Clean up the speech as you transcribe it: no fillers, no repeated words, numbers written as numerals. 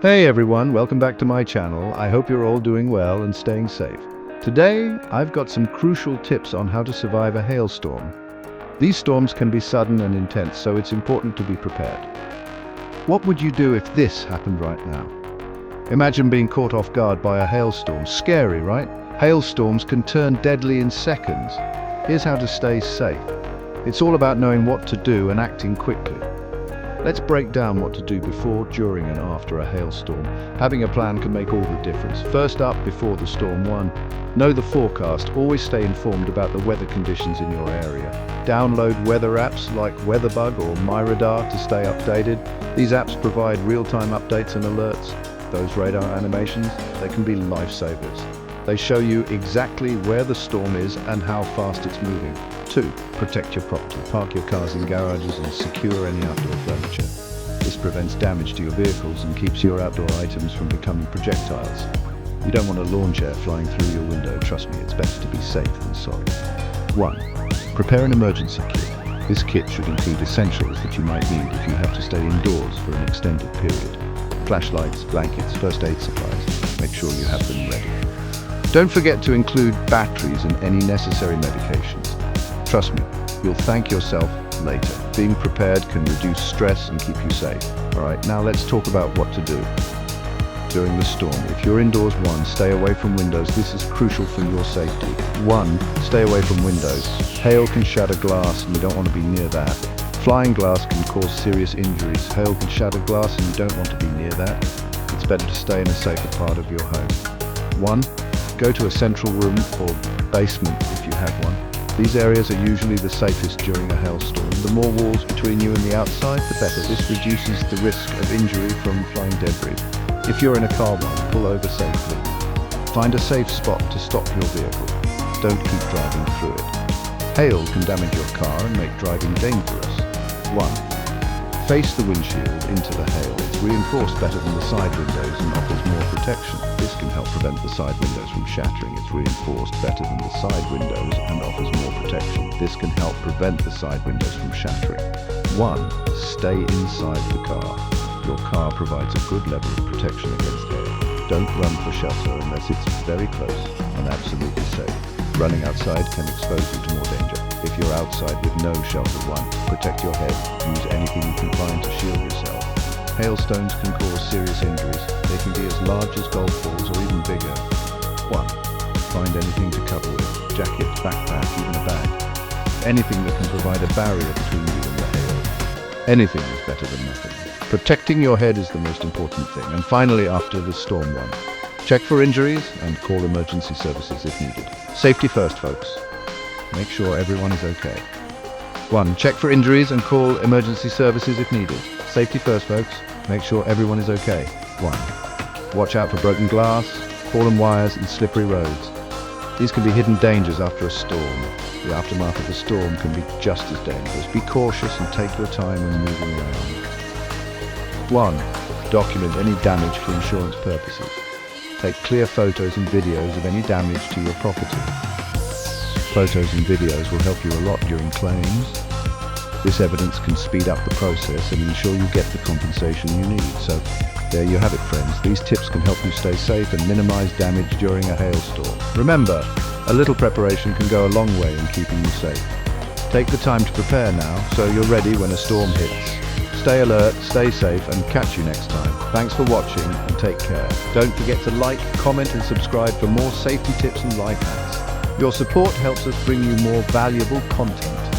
Hey everyone, welcome back to my channel. I hope you're all doing well and staying safe. Today, I've got some crucial tips on how to survive a hailstorm. These storms can be sudden and intense, so it's important to be prepared. What would you do if this happened right now? Imagine being caught off guard by a hailstorm. Scary, right? Hailstorms can turn deadly in seconds. Here's how to stay safe. It's all about knowing what to do and acting quickly. Let's break down what to do before, during and after a hailstorm. Having a plan can make all the difference. First up, before the storm. 1. Know the forecast. Always stay informed about the weather conditions in your area. Download weather apps like WeatherBug or MyRadar to stay updated. These apps provide real-time updates and alerts. Those radar animations, they can be lifesavers. They show you exactly where the storm is and how fast it's moving. 2. Protect your property. Park your cars in garages and secure any outdoor furniture. This prevents damage to your vehicles and keeps your outdoor items from becoming projectiles. You don't want a lawn chair flying through your window. Trust me, it's better to be safe than sorry. 1. Prepare an emergency kit. This kit should include essentials that you might need if you have to stay indoors for an extended period. Flashlights, blankets, first aid supplies. Make sure you have them ready. Don't forget to include batteries and any necessary medications. Trust me, you'll thank yourself later. Being prepared can reduce stress and keep you safe. Alright, now let's talk about what to do during the storm. If you're indoors, 1. Stay away from windows. This is crucial for your safety. 1. Stay away from windows. Hail can shatter glass and you don't want to be near that. Flying glass can cause serious injuries. Hail can shatter glass and you don't want to be near that. It's better to stay in a safer part of your home. 1. Go to a central room or basement if you have one. These areas are usually the safest during a hailstorm. The more walls between you and the outside, the better. This reduces the risk of injury from flying debris. If you're in a car, 1. Pull over safely. Find a safe spot to stop your vehicle. Don't keep driving through it. Hail can damage your car and make driving dangerous. 1. Face the windshield into the hail. It's reinforced better than the side windows and offers more protection. This can help prevent the side windows from shattering. It's reinforced better than the side windows and offers more protection. This can help prevent the side windows from shattering. 1. Stay inside the car. Your car provides a good level of protection against hail. Don't run for shelter unless it's very close and absolutely safe. Running outside can expose you to more danger. If you're outside with no shelter, 1. Protect your head. Use anything you can find to shield yourself. Hailstones can cause serious injuries. They can be as large as golf balls or even bigger. 1. Find anything to cover with. Jacket, backpack, even a bag. Anything that can provide a barrier between you and the hail. Anything is better than nothing. Protecting your head is the most important thing. And finally, after the storm, 1. Check for injuries and call emergency services if needed. Safety first, folks. Make sure everyone is okay. 1. Check for injuries and call emergency services if needed. Safety first, folks. Make sure everyone is okay. 1. Watch out for broken glass, fallen wires and slippery roads. These can be hidden dangers after a storm. The aftermath of a storm can be just as dangerous. Be cautious and take your time when moving around. 1. Document any damage for insurance purposes. Take clear photos and videos of any damage to your property. Photos and videos will help you a lot during claims. This evidence can speed up the process and ensure you get the compensation you need. So, there you have it, friends. These tips can help you stay safe and minimize damage during a hailstorm. Remember, a little preparation can go a long way in keeping you safe. Take the time to prepare now so you're ready when a storm hits. Stay alert, stay safe, and catch you next time. Thanks for watching and take care. Don't forget to like, comment, and subscribe for more safety tips and life hacks. Your support helps us bring you more valuable content.